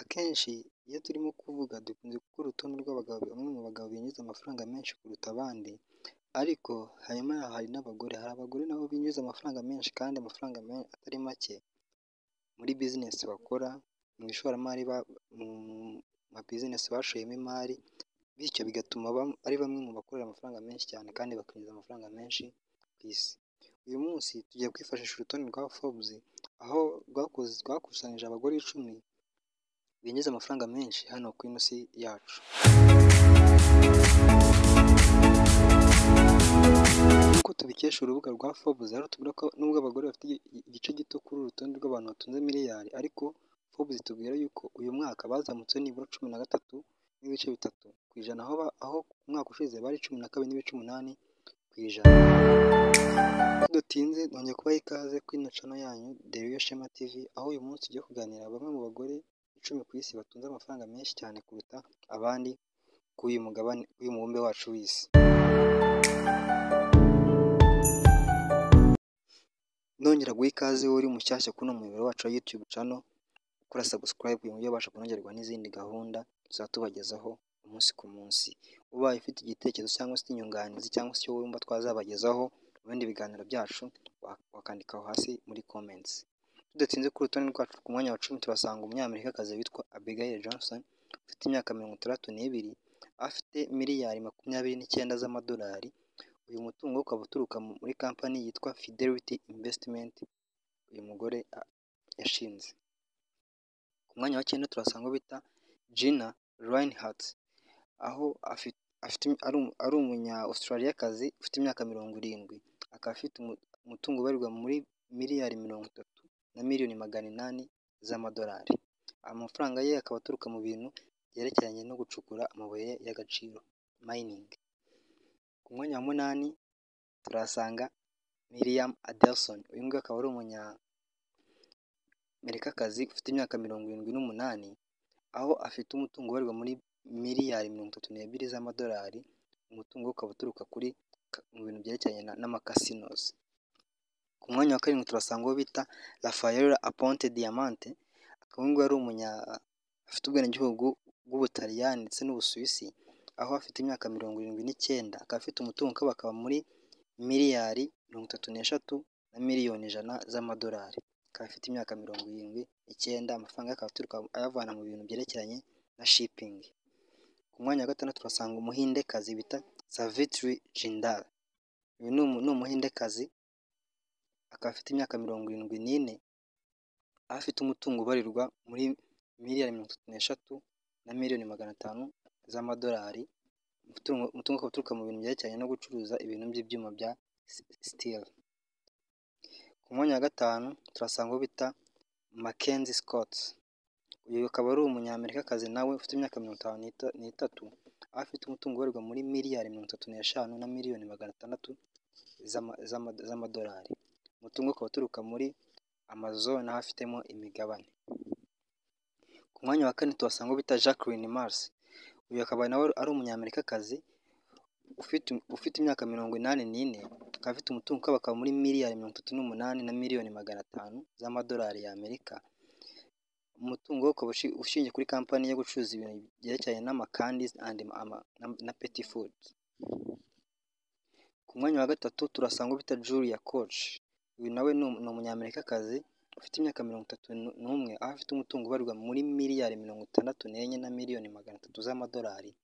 Akenshi iyo turimo kuvuga dukunze gukora urutonde rw'abagabo, bamwe mu bagabo binjiza amafaranga menshi kuruta abandi, ariko hanyuma yaho hari n'abagore, hari abagore nabo binjiza amafaranga menshi kandi amafaranga atari make muri bizinesi bakora, mu ishoramari, mu mabizinesi bashoyemo imari, bityo bigatuma ari bamwe mu bakorera amafaranga menshi cyane kandi bakinjiza amafaranga menshi ku isi. Uyu munsi tugiye kwifashisha urutonde rwa Forbes, aho rwakusanyije abagore 10 binjiza amafaranga menshi hano ku ino si yacu. Nk'uko tubikesha urubuga rwa Forbes, aho tubwira ko nubwo abagore bafite igice gito kuri uru rutonde rw'abantu batunze miliyari, ariko Forbes itubwira yuko uyu mwaka bazamutse nibura 13.3%, aho umwaka ushize bari 12.8%. Tudatinze nongeye kubaha ikaze kuri ino channel yanyu The Real Shema TV, aho uyu munsi tugiye kuganira bamwe mu bagore 10 ku isi batunze amafaranga menshi cyane kuruta abandi kuri uyu mugabane, uyu mubumbe wacu w'isi. Nongera guha ikaze uri mushyashya kuno muyoboro wacu wa YouTube channel, ukora subscribe kugira ngo ubashe kunogerwa n'izindi gahunda tuzatubagezaho umunsi ku munsi. Ubaye ufite igitekerezo cyangwa se inyunganizi cyangwa se icyo wumva twazabagezaho mu bindi biganiro byacu, wakandikaho hasi muri comments. Tudatinze ku rutonde rwacu ku mwanya wa 10 turasanga umunyamerikakazi witwa Abigail Johnson, ufite imyaka 62, afite miliyari 29 z'amadolari. Uyu mutungo ukaba uturuka muri kampani yitwa Fidelity Investment uyu mugore yashinze. Ku mwanya wa 9 turasanga bita Gina Rinehart, aho ari umunya Australiakazi ufite imyaka 70, akaba afite umutungo ubarirwa muri miliyari 30.8 z'amadolari. Amafaranga ye akaba aturuka mu bintu byerekeranye no gucukura amabuye y'agaciro, mining. Ku mwanya wa 8 turasanga Miriam Adelson, uyu nguyu akaba ari umunya Amerikakazi ufite imyaka 78, aho afite umutungo ubarirwa muri miliyari 32 z'amadolari. Umutungo ukaba uturuka mu bintu byerekeranye n'amakasinos. Ku mwanya wa 7 turasanga uwo bita Raffaella Aponte Diamante, akaba ari afite ubwenegihugu bw'Ubutaliyani ndetse n'Ubusuwisi, aho afite imyaka 79, akaba afite umutungo ukaba muri miliyari 33 na miliyoni 100 z'amadolari. Akaba afite imyaka 79, amafaranga akaba aturuka ayavana mu bintu byerekeranye na shipping. Ku mwanya wa 6 turasanga umuhindekazi bita Savitri Jindal. Uyu ni umuhindekazi, akaba afite imyaka 74, afite umutungo ubarirwa muri miliyari 33 na miliyoni 500 z'amadolari. Umutungo ukaba uturuka mu bintu byerekeranye no gucuruza ibintu by'ibyuma bya steel. Ku mwanya wa 5 turasanga uwo bita Mackenzie Scott. Uyu akaba ari umunyamerikakazi nawe ufite imyaka 53, afite umutungo ubarirwa muri miliyari 35 na miliyoni 600 z'amadolari. Umutungo ukaba uturuka muri Amazon, aho afitemo imigabane. Ku mwanya wa 4 tuhasanga uwo bita Jacqueline Mars. Uyu akaba nawe ari umunyamerikakazi ufite imyaka 84, akaba afite umutungo ukaba muri miliyari 38 na miliyoni 500 z'amadolari y'Amerika. Umutungo ukaba ushingiye kuri kampani yo gucuruza ibintu byerekeranye n'amacandies na petit food. Ku mwanya wa 3 turasanga bita Julia Koch. Uyu nawe ni umunyamerikakazi ufite imyaka 31, aho afite umutungo ubarirwa muri miliyari 64 na miliyoni 300 z'amadolari.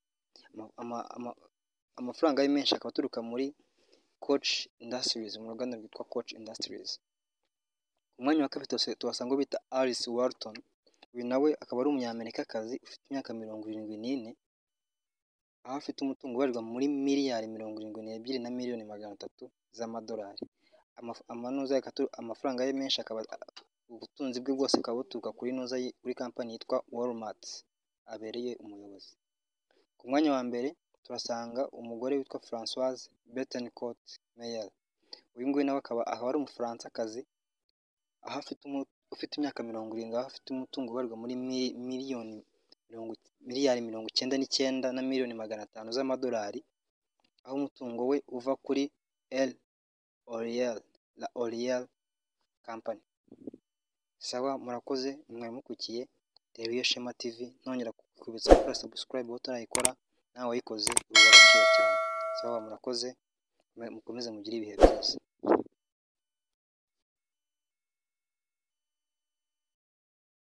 Amafaranga ye menshi akaba aturuka muri Koch Industries, mu ruganda rwitwa Koch Industries. Ku mwanya wa 2 tuhasanga bita Alice Walton. Uyu nawe akaba ari umunyamerikakazi ufite imyaka 74, aho afite umutungo ubarirwa muri miliyari 72 na miliyoni 300 z'amadolari. Amafaranga ye menshi akaba ubutunzi bwe bwose akaba buturuka kuri kampani yitwa Walmart, abereye umuyobozi. Ku mwanya wa mbere turasanga umugore witwa Françoise Bettencourt Meyers. Uyu nguyu nawe akaba ari umufaransakazi, aho ufite imyaka 70, aho afite umutungo ubarirwa muri miliyari 99 na miliyoni 500 z'amadolari, aho umutungo we uva kuri L'Oreal Company. Sawa, murakoze mwari mukukiye televiziyo Shema TV, nongera kukwibutsa gukora subscribe aho utarayikora, nawe wayikoze uba agaciro cyane. Sawa, murakoze, mukomeze mugire ibihe byiza.